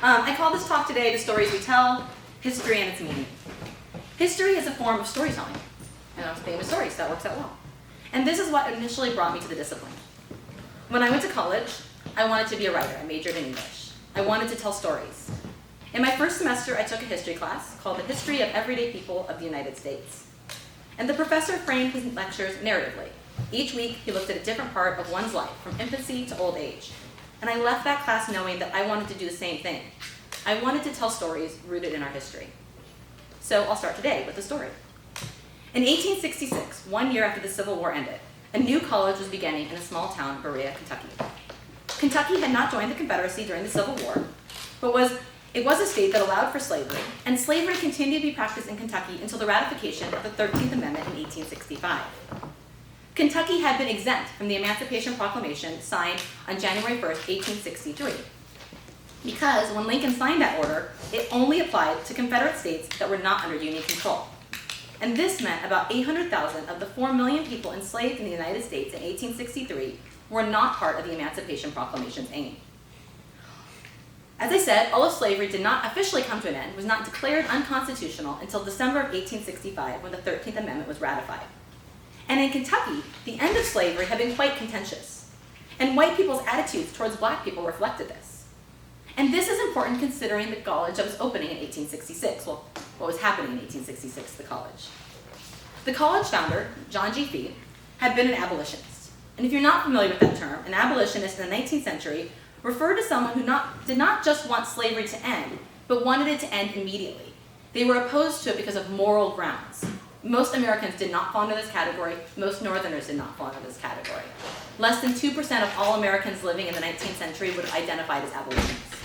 I call this talk today The Stories We Tell, History and Its Meaning. History is a form of storytelling, and I was famous stories, that works out well. And this is what initially brought me to the discipline. When I went to college, I wanted to be a writer. I majored in English. I wanted to tell stories. In my first semester, I took a history class called The History of Everyday People of the United States. And the professor framed his lectures narratively. Each week, he looked at a different part of one's life, from infancy to old age. And I left that class knowing that I wanted to do the same thing. I wanted to tell stories rooted in our history. So I'll start today with a story. In 1866, 1 year after the Civil War ended, a new college was beginning in a small town, Berea, Kentucky. Kentucky had not joined the Confederacy during the Civil War, but it was a state that allowed for slavery, and slavery continued to be practiced in Kentucky until the ratification of the 13th Amendment in 1865. Kentucky had been exempt from the Emancipation Proclamation signed on January 1st, 1863. Because when Lincoln signed that order, it only applied to Confederate states that were not under Union control. And this meant about 800,000 of the 4 million people enslaved in the United States in 1863 were not part of the Emancipation Proclamation's aim. As I said, all of slavery did not officially come to an end, was not declared unconstitutional until December of 1865 when the 13th Amendment was ratified. And in Kentucky, the end of slavery had been quite contentious, and white people's attitudes towards black people reflected this. And this is important considering the college that was opening in 1866, well, what was happening in 1866 at the college. The college founder, John G. Fee, had been an abolitionist. And if you're not familiar with that term, an abolitionist in the 19th century referred to someone who did not just want slavery to end, but wanted it to end immediately. They were opposed to it because of moral grounds. Most Americans did not fall into this category. Most Northerners did not fall into this category. Less than 2% of all Americans living in the 19th century would have identified as abolitionists.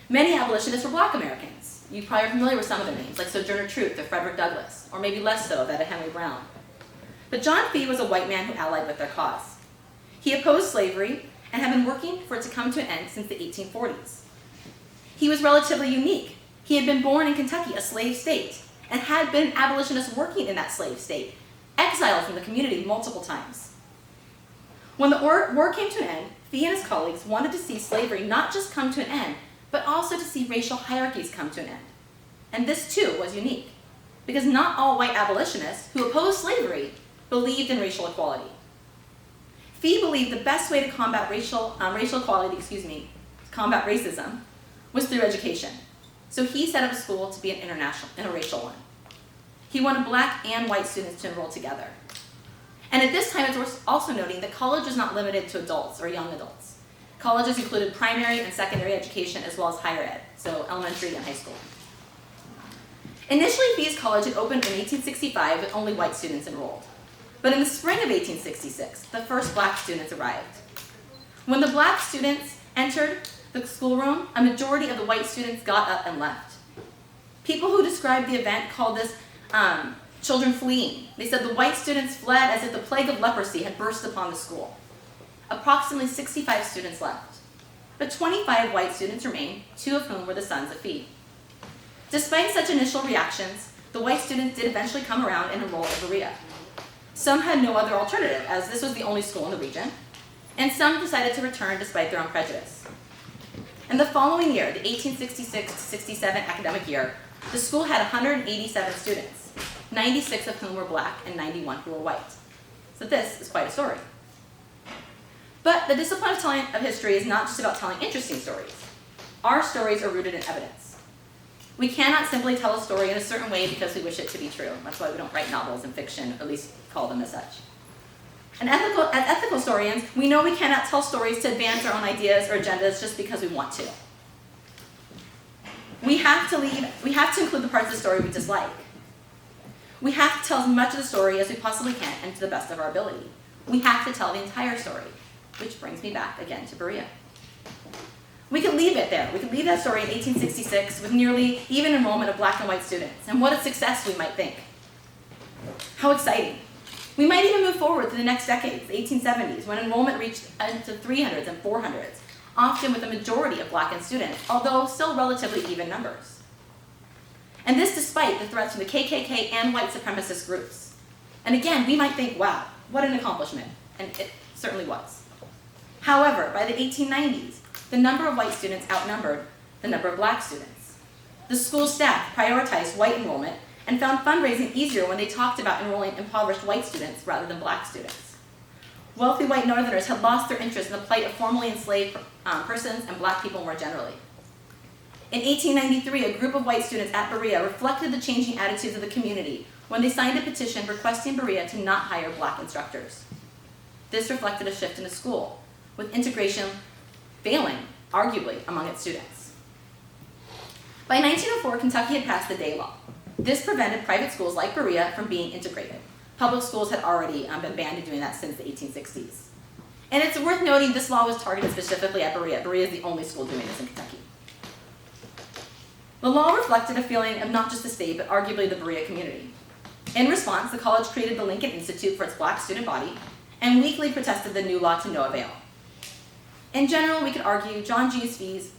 Many abolitionists were black Americans. You probably are familiar with some of their names, like Sojourner Truth or Frederick Douglass, or maybe less so, that of Henry Brown. But John Fee was a white man who allied with their cause. He opposed slavery and had been working for it to come to an end since the 1840s. He was relatively unique. He had been born in Kentucky, a slave state, and had been an abolitionist working in that slave state, exiled from the community multiple times. When the war came to an end, Fee and his colleagues wanted to see slavery not just come to an end, but also to see racial hierarchies come to an end. And this too was unique, because not all white abolitionists who opposed slavery believed in racial equality. Fee believed the best way to combat racial equality, combat racism, was through education. So he set up a school to be an interracial one. He wanted black and white students to enroll together. And at this time, it's worth also noting that college was not limited to adults or young adults. Colleges included primary and secondary education as well as higher ed, so elementary and high school. Initially, Fee's college had opened in 1865 with only white students enrolled. But in the spring of 1866, the first black students arrived. When the black students entered the schoolroom, a majority of the white students got up and left. People who described the event called this children fleeing. They said the white students fled as if the plague of leprosy had burst upon the school. Approximately 65 students left, but 25 white students remained, 2 of whom were the sons of Fee. Despite such initial reactions, the white students did eventually come around and enroll at Berea. Some had no other alternative, as this was the only school in the region, and some decided to return despite their own prejudice. In the following year, the 1866-67 academic year, the school had 187 students, 96 of whom were black and 91 who were white. So this is quite a story. But the discipline of history is not just about telling interesting stories. Our stories are rooted in evidence. We cannot simply tell a story in a certain way because we wish it to be true. That's why we don't write novels and fiction, or at least call them as such. As ethical historians, we know we cannot tell stories to advance our own ideas or agendas just because we want to. We have to include the parts of the story we dislike. We have to tell as much of the story as we possibly can and to the best of our ability. We have to tell the entire story, which brings me back again to Berea. We could leave it there. We could leave that story in 1866 with nearly even enrollment of black and white students, and what a success we might think. How exciting. We might even move forward to the next decades, the 1870s, when enrollment reached into 300s and 400s, often with a majority of black students, although still relatively even numbers. And this despite the threats from the KKK and white supremacist groups. And again, we might think, wow, what an accomplishment, and it certainly was. However, by the 1890s, the number of white students outnumbered the number of black students. The school staff prioritized white enrollment and found fundraising easier when they talked about enrolling impoverished white students rather than black students. Wealthy white Northerners had lost their interest in the plight of formerly enslaved persons and black people more generally. In 1893, a group of white students at Berea reflected the changing attitudes of the community when they signed a petition requesting Berea to not hire black instructors. This reflected a shift in the school, with integration failing, arguably, among its students. By 1904, Kentucky had passed the Day Law. This prevented private schools like Berea from being integrated. Public schools had already been banned in doing that since the 1860s. And it's worth noting this law was targeted specifically at Berea. Berea is the only school doing this in Kentucky. The law reflected a feeling of not just the state, but arguably the Berea community. In response, the college created the Lincoln Institute for its black student body and weekly protested the new law to no avail. In general, we could argue John G. Fee's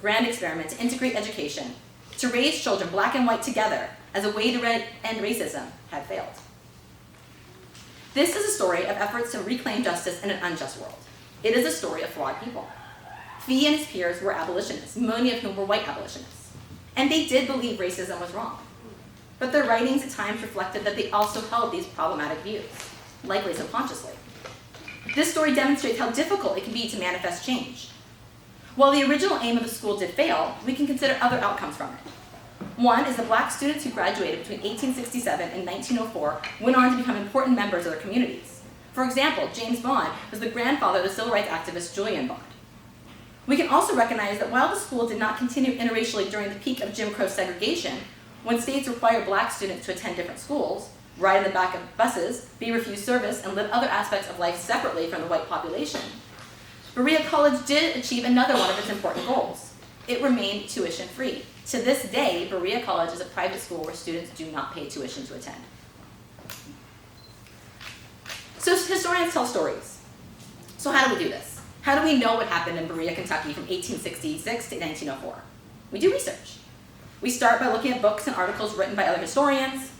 grand experiment to integrate education, to raise children, black and white, together as a way to end racism, had failed. This is a story of efforts to reclaim justice in an unjust world. It is a story of flawed people. Fee and his peers were abolitionists, many of whom were white abolitionists. And they did believe racism was wrong. But their writings at times reflected that they also held these problematic views, likely subconsciously. This story demonstrates how difficult it can be to manifest change. While the original aim of the school did fail, we can consider other outcomes from it. One is the black students who graduated between 1867 and 1904 went on to become important members of their communities. For example, James Bond was the grandfather of the civil rights activist Julian Bond. We can also recognize that while the school did not continue interracially during the peak of Jim Crow segregation, when states required black students to attend different schools, ride in the back of buses, be refused service, and live other aspects of life separately from the white population, Berea College did achieve another one of its important goals. It remained tuition-free. To this day, Berea College is a private school where students do not pay tuition to attend. So historians tell stories. So how do we do this? How do we know what happened in Berea, Kentucky from 1866 to 1904? We do research. We start by looking at books and articles written by other historians.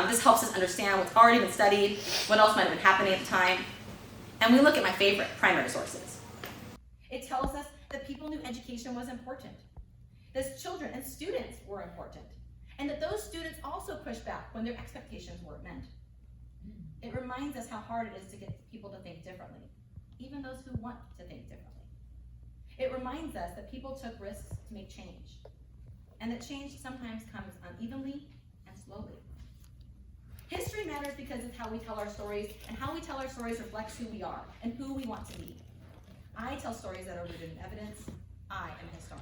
This helps us understand what's already been studied, what else might have been happening at the time. And we look at my favorite, primary sources. It tells us that people knew education was important, that children and students were important, and that those students also pushed back when their expectations weren't met. It reminds us how hard it is to get people to think differently, even those who want to think differently. It reminds us that people took risks to make change, and that change sometimes comes unevenly and slowly. History matters because it's how we tell our stories, and how we tell our stories reflects who we are and who we want to be. I tell stories that are rooted in evidence. I am a historian.